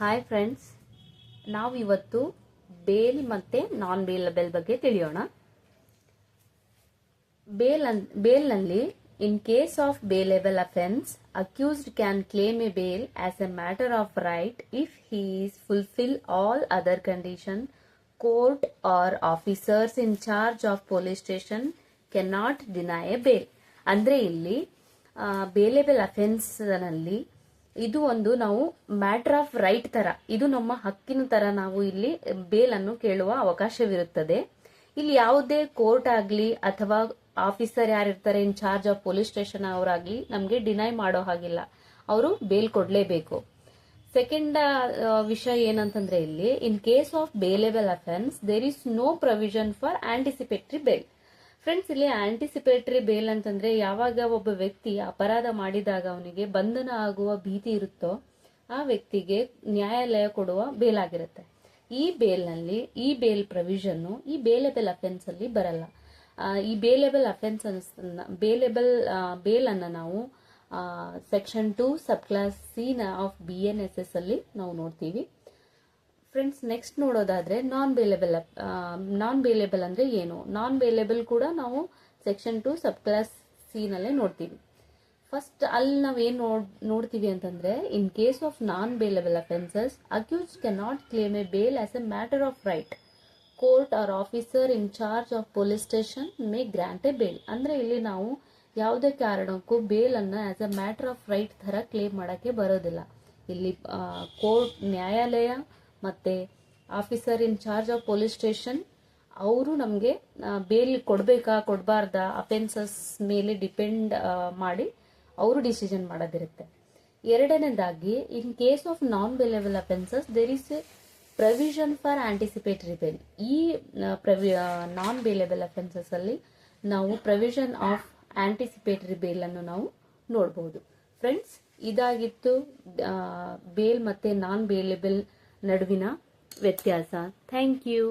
Hi friends, ನಾವು ಇವತ್ತು bale ಮತ್ತೆ ನಾನ್ ಬೇಲಬಲ್ ಬಗ್ಗೆ ತಿಳಿಯೋಣ. ಬೇಲ್ನಲ್ಲಿ in case of bailable offence, accused can claim a bail as a matter of right if he is fulfil all other condition. Court or officers in charge of police station can not deny a bail. ಅಂದ್ರೆ ಇಲ್ಲಿ bailable offence ನಲ್ಲಿ ಇದು ಒಂದು ನಾವು matter of right ತರ, ಇದು ನಮ್ಮ ಹಕ್ಕಿನ ತರ ನಾವು ಇಲ್ಲಿ ಬೇಲ್ ಅನ್ನು ಕೇಳುವ ಅವಕಾಶವಿರುತ್ತದೆ. ಇಲ್ಲಿ ಯಾವುದೇ ಕೋರ್ಟ್ ಆಗ್ಲಿ ಅಥವಾ ಆಫೀಸರ್ ಯಾರಿರ್ತಾರೆ in charge of police station ಅವರಾಗ್ಲಿ ನಮ್ಗೆ ಡಿನೈ ಮಾಡೋ ಹಾಗಿಲ್ಲ, ಅವರು ಬೇಲ್ ಕೊಡ್ಲೇಬೇಕು. ಸೆಕೆಂಡ್ ವಿಷಯ ಏನಂತಂದ್ರೆ ಇಲ್ಲಿ in case of bailable offence there is no provision for anticipatory bail. Friends, ಇಲ್ಲಿ ಆಂಟಿಸಿಪೇಟರಿ ಬೇಲ್ ಅಂತಂದ್ರೆ ಯಾವಾಗ ಒಬ್ಬ ವ್ಯಕ್ತಿ ಅಪರಾಧ ಮಾಡಿದಾಗ ಅವನಿಗೆ ಬಂಧನ ಆಗುವ ಭೀತಿ ಇರುತ್ತೋ ಆ ವ್ಯಕ್ತಿಗೆ ನ್ಯಾಯಾಲಯ ಕೊಡುವ ಬೇಲ್ ಆಗಿರುತ್ತೆ. ಈ ಬೇಲ್ ಪ್ರೊವಿಷನ್ ಈ ಬೇಲೇಬಲ್ ಅಫೆನ್ಸ್ ಅಲ್ಲಿ ಬರಲ್ಲ. ಈ ಬೇಲೇಬಲ್ ಅಫೆನ್ಸ್ ಬೇಲ್ ಅನ್ನ ನಾವು section 2 sub class C of BNSS ಅಲ್ಲಿ ನಾವು ನೋಡ್ತೀವಿ. ಫ್ರೆಂಡ್ಸ್, ನೆಕ್ಸ್ಟ್ ನೋಡೋದಾದ್ರೆ ನಾನ್ ಬೇಲೇಬಲ್ ಅಂದ್ರೆ ಏನು? ನಾನ್ ಬೇಲೇಬಲ್ ಕೂಡ ನಾವು ಸೆಕ್ಷನ್ 2 ಸಬ್ ಕ್ಲಾಸ್ ಸಿ ನಲ್ಲೇ ನೋಡ್ತೀವಿ. ಫಸ್ಟ್ ಅಲ್ಲಿ ನಾವೇನ್ ನೋಡ್ತೀವಿ ಅಂತಂದ್ರೆ in case of non bailable offences accused can not claim a bail as a matter of right. Court or officer in charge of police station may grant a bail. ಅಂದ್ರೆ ಇಲ್ಲಿ ನಾವು ಯಾವುದೇ ಕಾರಣಕ್ಕೂ ಬೇಲ್ ಅನ್ನ as a matter of right ತರ claim ಮಾಡಕ್ಕೆ ಬರೋದಿಲ್ಲ. ಇಲ್ಲಿ ಕೋರ್ಟ್, ನ್ಯಾಯಾಲಯ ಮತ್ತೆ officer in charge of police station ಅವರು ನಮಗೆ ಬೇಲ್ ಕೊಡ್ಬೇಕಾ ಕೊಡಬಾರ್ದಾ ಅಫೆನ್ಸಸ್ ಮೇಲೆ ಡಿಪೆಂಡ್ ಮಾಡಿ ಅವರು ಡಿಸಿಷನ್ ಮಾಡೋದಿರುತ್ತೆ. ಎರಡನೇದಾಗಿ in case of non bailable offences there is a provision for anticipatory bail. ಈ ನಾನ್ ಬೇಲೇಬಲ್ ಅಫೆನ್ಸಸ್ ಅಲ್ಲಿ ನಾವು ಪ್ರೊವಿಷನ್ ಆಫ್ ಆಂಟಿಸಿಪೇಟರಿ ಬೇಲ್ ಅನ್ನು ನಾವು ನೋಡಬಹುದು. ಫ್ರೆಂಡ್ಸ್, ಇದಾಗಿತ್ತು ಬೇಲ್ ಮತ್ತೆ ನಾನ್ ಬೇಲೇಬಲ್ ನಡುವಿನ ವ್ಯತ್ಯಾಸ. Thank you.